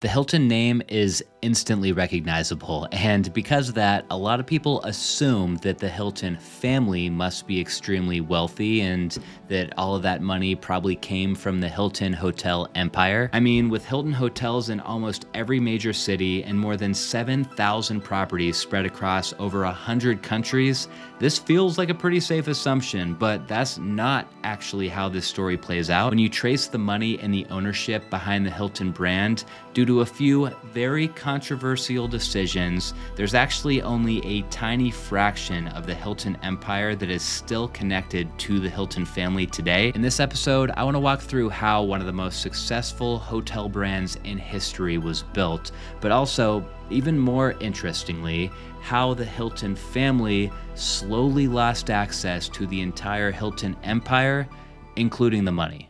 The Hilton name is instantly recognizable, and because of that, a lot of people assume that the Hilton family must be extremely wealthy and that all of that money probably came from the Hilton hotel empire. I mean, with Hilton hotels in almost every major city and more than 7,000 properties spread across over 100 countries, this feels like a pretty safe assumption, but that's not actually how this story plays out. When you trace the money and the ownership behind the Hilton brand, due to a few very controversial decisions, there's actually only a tiny fraction of the Hilton empire that is still connected to the Hilton family today. In this episode, I want to walk through how one of the most successful hotel brands in history was built, but also, even more interestingly, how the Hilton family slowly lost access to the entire Hilton empire, including the money.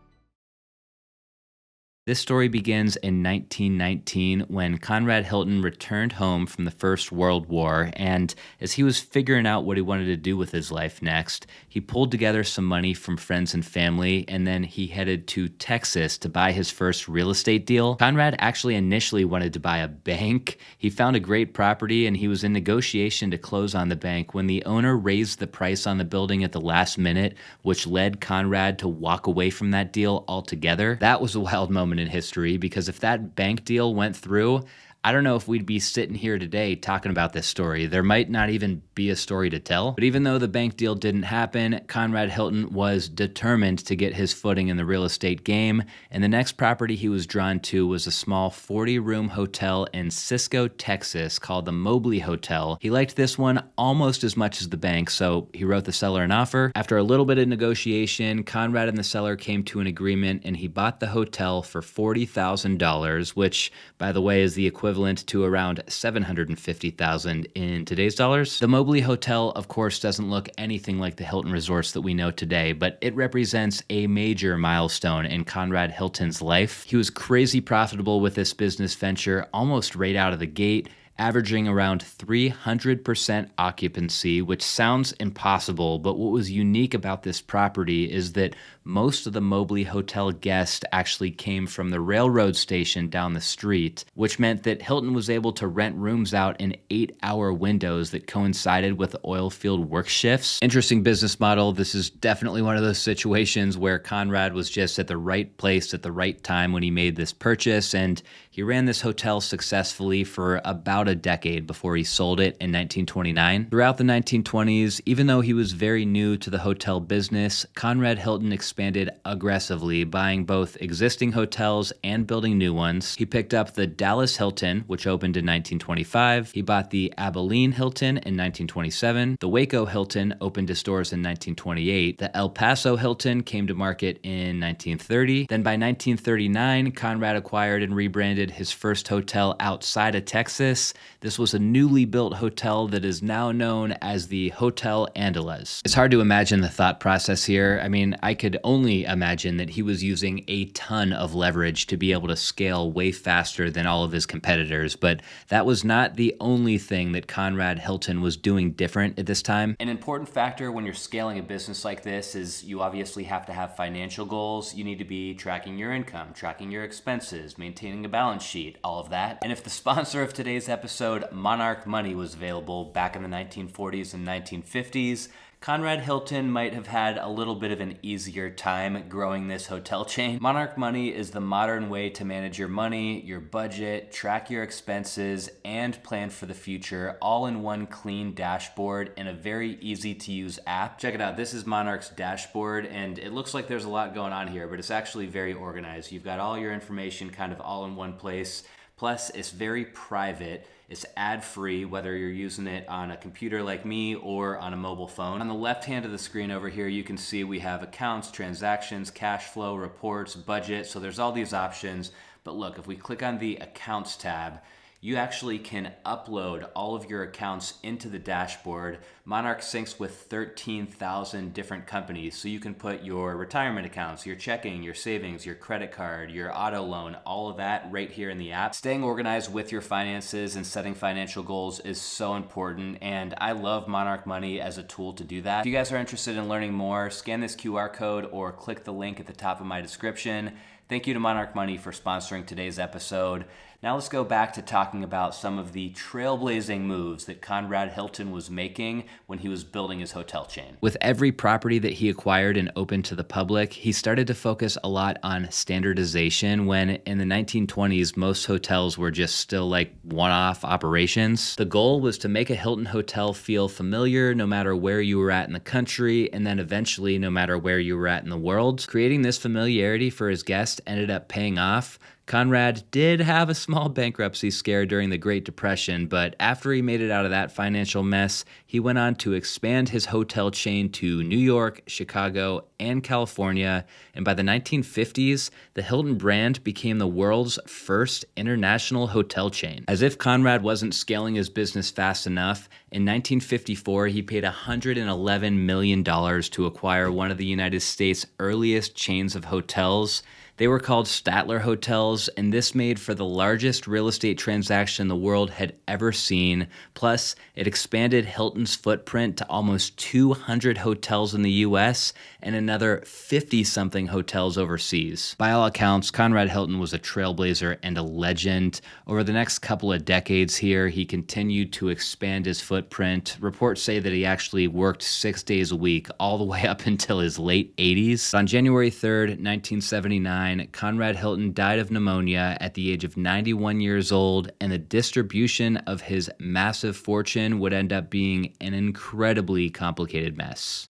This story begins in 1919 when Conrad Hilton returned home from the First World War, and as he was figuring out what he wanted to do with his life next, he pulled together some money from friends and family, and then he headed to Texas to buy his first real estate deal. Conrad actually initially wanted to buy a bank. He found a great property, and he was in negotiation to close on the bank when the owner raised the price on the building at the last minute, which led Conrad to walk away from that deal altogether. That was a wild moment in history, because if that bank deal went through, I don't know if we'd be sitting here today talking about this story. There might not even be a story to tell. But even though the bank deal didn't happen, Conrad Hilton was determined to get his footing in the real estate game, and the next property he was drawn to was a small 40-room hotel in Cisco, Texas called the Mobley Hotel. He liked this one almost as much as the bank, so he wrote the seller an offer. After a little bit of negotiation, Conrad and the seller came to an agreement, and he bought the hotel for $40,000, which, by the way, is the equivalent to around $750,000 in today's dollars. The Mobley Hotel, of course, doesn't look anything like the Hilton resorts that we know today, but it represents a major milestone in Conrad Hilton's life. He was crazy profitable with this business venture almost right out of the gate, averaging around 300% occupancy, which sounds impossible, but what was unique about this property is that most of the Mobley Hotel guests actually came from the railroad station down the street, which meant that Hilton was able to rent rooms out in 8-hour windows that coincided with oil field work shifts. Interesting business model. This is definitely one of those situations where Conrad was just at the right place at the right time when he made this purchase, and he ran this hotel successfully for about a decade before he sold it in 1929. Throughout the 1920s, even though he was very new to the hotel business, Conrad Hilton expanded aggressively, buying both existing hotels and building new ones. He picked up the Dallas Hilton, which opened in 1925. He bought the Abilene Hilton in 1927. The Waco Hilton opened his doors in 1928. The El Paso Hilton came to market in 1930. Then by 1939, Conrad acquired and rebranded his first hotel outside of Texas. This was a newly built hotel that is now known as the Hotel Angeles. It's hard to imagine the thought process here. I mean, I could only imagine that he was using a ton of leverage to be able to scale way faster than all of his competitors, but that was not the only thing that Conrad Hilton was doing different at this time. An important factor when you're scaling a business like this is you obviously have to have financial goals. You need to be tracking your income, tracking your expenses, maintaining a balance sheet, all of that. And if the sponsor of today's episode, Monarch Money, was available back in the 1940s and 1950s, Conrad Hilton might have had a little bit of an easier time growing this hotel chain. Monarch Money is the modern way to manage your money, your budget, track your expenses, and plan for the future, all in one clean dashboard in a very easy to use app. Check it out. This is Monarch's dashboard, and it looks like there's a lot going on here, but it's actually very organized. You've got all your information kind of all in one place. Plus, it's very private. It's ad-free, whether you're using it on a computer like me or on a mobile phone. On the left hand of the screen over here, you can see we have accounts, transactions, cash flow, reports, budget. So there's all these options. But look, if we click on the accounts tab, you actually can upload all of your accounts into the dashboard. Monarch syncs with 13,000 different companies, so you can put your retirement accounts, your checking, your savings, your credit card, your auto loan, all of that right here in the app. Staying organized with your finances and setting financial goals is so important, and I love Monarch Money as a tool to do that. If you guys are interested in learning more, scan this QR code or click the link at the top of my description. Thank you to Monarch Money for sponsoring today's episode. Now let's go back to talking about some of the trailblazing moves that Conrad Hilton was making when he was building his hotel chain. With every property that he acquired and opened to the public, he started to focus a lot on standardization when in the 1920s, most hotels were just still like one-off operations. The goal was to make a Hilton hotel feel familiar no matter where you were at in the country, and then eventually no matter where you were at in the world. Creating this familiarity for his guests ended up paying off. Conrad did have a small bankruptcy scare during the Great Depression, but after he made it out of that financial mess, he went on to expand his hotel chain to New York, Chicago, and California, and by the 1950s, the Hilton brand became the world's first international hotel chain. As if Conrad wasn't scaling his business fast enough, in 1954, he paid $111 million to acquire one of the United States' earliest chains of hotels. They were called Statler Hotels, and this made for the largest real estate transaction the world had ever seen. Plus, it expanded Hilton's footprint to almost 200 hotels in the U.S. and another 50-something hotels overseas. By all accounts, Conrad Hilton was a trailblazer and a legend. Over the next couple of decades here, he continued to expand his footprint. Reports say that he actually worked 6 days a week all the way up until his late 80s. On January 3rd, 1979, Conrad Hilton died of pneumonia at the age of 91 years old, and the distribution of his massive fortune would end up being an incredibly complicated mess.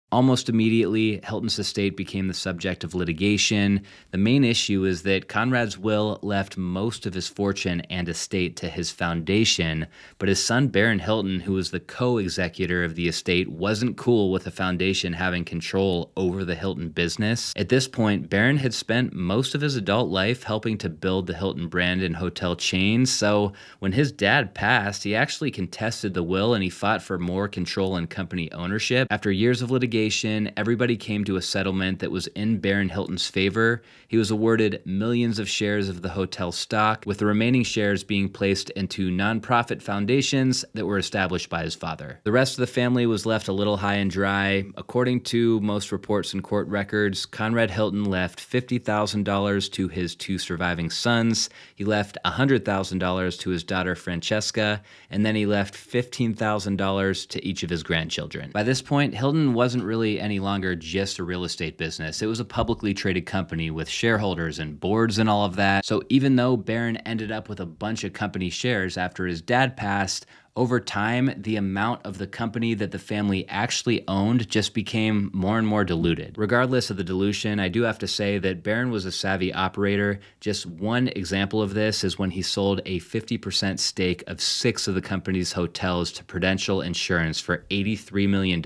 Almost immediately, Hilton's estate became the subject of litigation. The main issue is that Conrad's will left most of his fortune and estate to his foundation, but his son Barron Hilton, who was the co-executor of the estate, wasn't cool with the foundation having control over the Hilton business. At this point, Barron had spent most of his adult life helping to build the Hilton brand and hotel chains, so when his dad passed, he actually contested the will and he fought for more control and company ownership. After years of litigation, everybody came to a settlement that was in Barron Hilton's favor. He was awarded millions of shares of the hotel stock, with the remaining shares being placed into nonprofit foundations that were established by his father. The rest of the family was left a little high and dry. According to most reports and court records, Conrad Hilton left $50,000 to his two surviving sons. He left $100,000 to his daughter Francesca, and then he left $15,000 to each of his grandchildren. By this point, Hilton wasn't really any longer just a real estate business. It was a publicly traded company with shareholders and boards and all of that. So even though Barron ended up with a bunch of company shares after his dad passed, over time, the amount of the company that the family actually owned just became more and more diluted. Regardless of the dilution, I do have to say that Barron was a savvy operator. Just one example of this is when he sold a 50% stake of 6 of the company's hotels to Prudential Insurance for $83 million.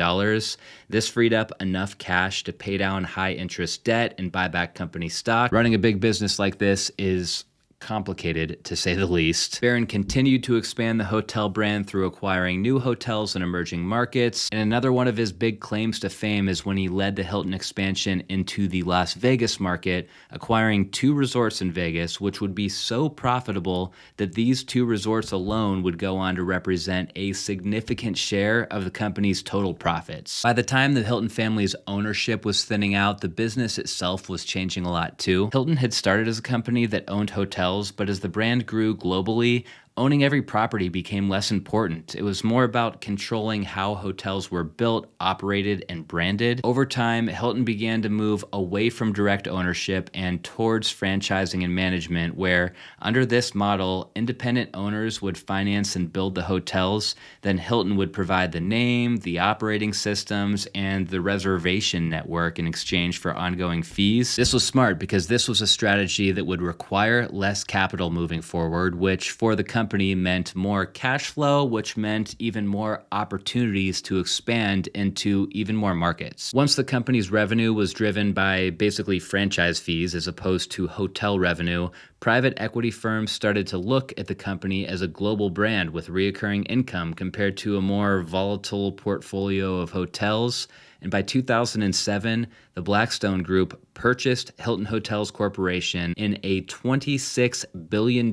This freed up enough cash to pay down high-interest debt and buy back company stock. Running a big business like this is complicated, to say the least. Barron continued to expand the hotel brand through acquiring new hotels in emerging markets, and another one of his big claims to fame is when he led the Hilton expansion into the Las Vegas market, acquiring 2 resorts in Vegas, which would be so profitable that these 2 resorts alone would go on to represent a significant share of the company's total profits. By the time the Hilton family's ownership was thinning out, the business itself was changing a lot too. Hilton had started as a company that owned hotels, but as the brand grew globally, owning every property became less important. It was more about controlling how hotels were built, operated, and branded. Over time, Hilton began to move away from direct ownership and towards franchising and management, where under this model, independent owners would finance and build the hotels, then Hilton would provide the name, the operating systems, and the reservation network in exchange for ongoing fees. This was smart because this was a strategy that would require less capital moving forward, which for the company meant more cash flow, which meant even more opportunities to expand into even more markets. Once the company's revenue was driven by basically franchise fees as opposed to hotel revenue, private equity firms started to look at the company as a global brand with recurring income compared to a more volatile portfolio of hotels. And by 2007, the Blackstone Group purchased Hilton Hotels Corporation in a $26 billion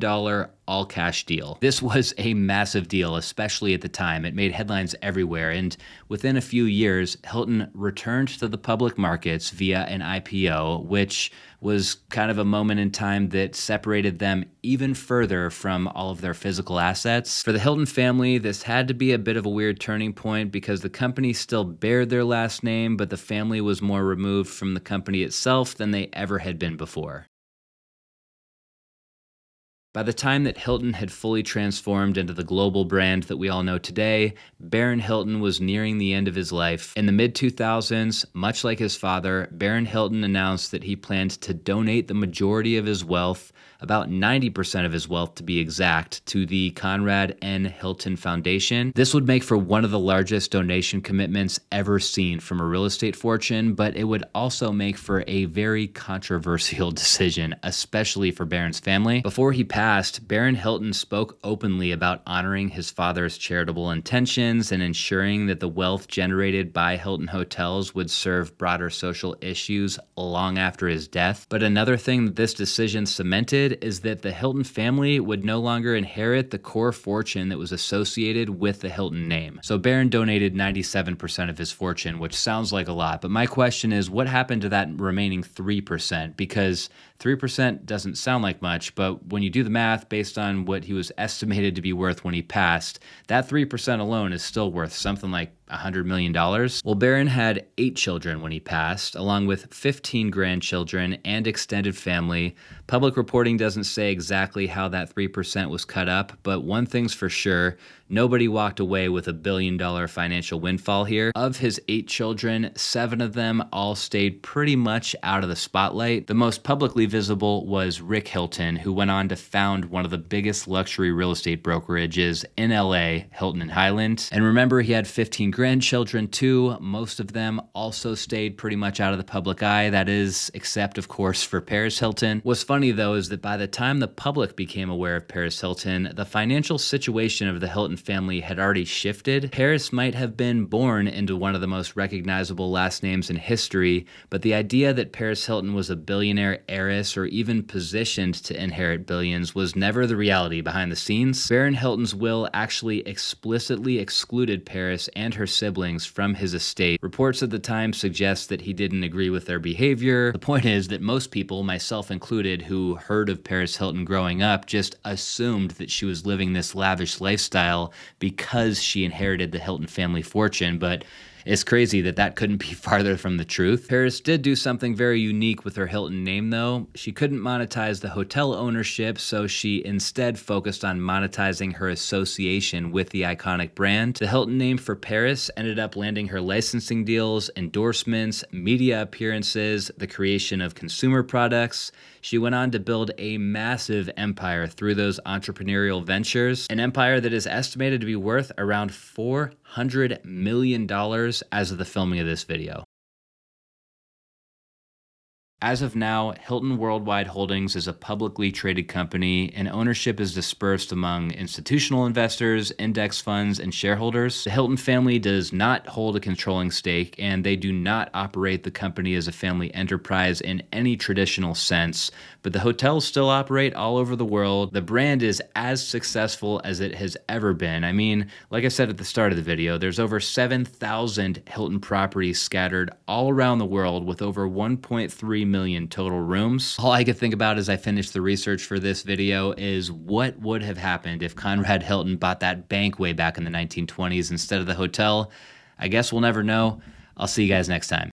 all-cash deal. This was a massive deal, especially at the time. It made headlines everywhere, and within a few years, Hilton returned to the public markets via an IPO, which was kind of a moment in time that separated them even further from all of their physical assets. For the Hilton family, this had to be a bit of a weird turning point because the company still bared their last name, but the family was more removed from the company itself than they ever had been before. By the time that Hilton had fully transformed into the global brand that we all know today, Barron Hilton was nearing the end of his life. In the mid-2000s, much like his father, Barron Hilton announced that he planned to donate the majority of his wealth, about 90% of his wealth to be exact, to the Conrad Hilton Foundation. This would make for one of the largest donation commitments ever seen from a real estate fortune, but it would also make for a very controversial decision, especially for Barron's family. Before he passed, Barron Hilton spoke openly about honoring his father's charitable intentions and ensuring that the wealth generated by Hilton Hotels would serve broader social issues long after his death. But another thing that this decision cemented is that the Hilton family would no longer inherit the core fortune that was associated with the Hilton name. So Barron donated 97% of his fortune, which sounds like a lot, but my question is, what happened to that remaining 3%? Because 3% doesn't sound like much, but when you do the math based on what he was estimated to be worth when he passed, that 3% alone is still worth something like $100 million. Well, Barron had 8 children when he passed, along with 15 grandchildren and extended family. Public reporting doesn't say exactly how that 3% was cut up, but one thing's for sure, nobody walked away with $1 billion financial windfall here. Of his 8 children, 7 of them all stayed pretty much out of the spotlight. The most publicly visible was Rick Hilton, who went on to found one of the biggest luxury real estate brokerages in LA, Hilton and Highland. And remember, he had 15 grandchildren too. Most of them also stayed pretty much out of the public eye. That is, except of course for Paris Hilton. What's funny though is that by the time the public became aware of Paris Hilton, the financial situation of the Hilton family had already shifted. Paris might have been born into one of the most recognizable last names in history, but the idea that Paris Hilton was a billionaire heiress or even positioned to inherit billions was never the reality behind the scenes. Barron Hilton's will actually explicitly excluded Paris and her siblings from his estate. Reports at the time suggest that he didn't agree with their behavior. The point is that most people, myself included, who heard of Paris Hilton growing up just assumed that she was living this lavish lifestyle because she inherited the Hilton family fortune, but it's crazy that that couldn't be farther from the truth. Paris did do something very unique with her Hilton name though. She couldn't monetize the hotel ownership, so she instead focused on monetizing her association with the iconic brand. The Hilton name for Paris ended up landing her licensing deals, endorsements, media appearances, the creation of consumer products. She went on to build a massive empire through those entrepreneurial ventures, an empire that is estimated to be worth around $400 million as of the filming of this video. As of now, Hilton Worldwide Holdings is a publicly traded company, and ownership is dispersed among institutional investors, index funds, and shareholders. The Hilton family does not hold a controlling stake, and they do not operate the company as a family enterprise in any traditional sense, but the hotels still operate all over the world. The brand is as successful as it has ever been. I mean, like I said at the start of the video, there's over 7,000 Hilton properties scattered all around the world with over 1.3 million total rooms. All I could think about as I finished the research for this video is what would have happened if Conrad Hilton bought that bank way back in the 1920s instead of the hotel. I guess we'll never know. I'll see you guys next time.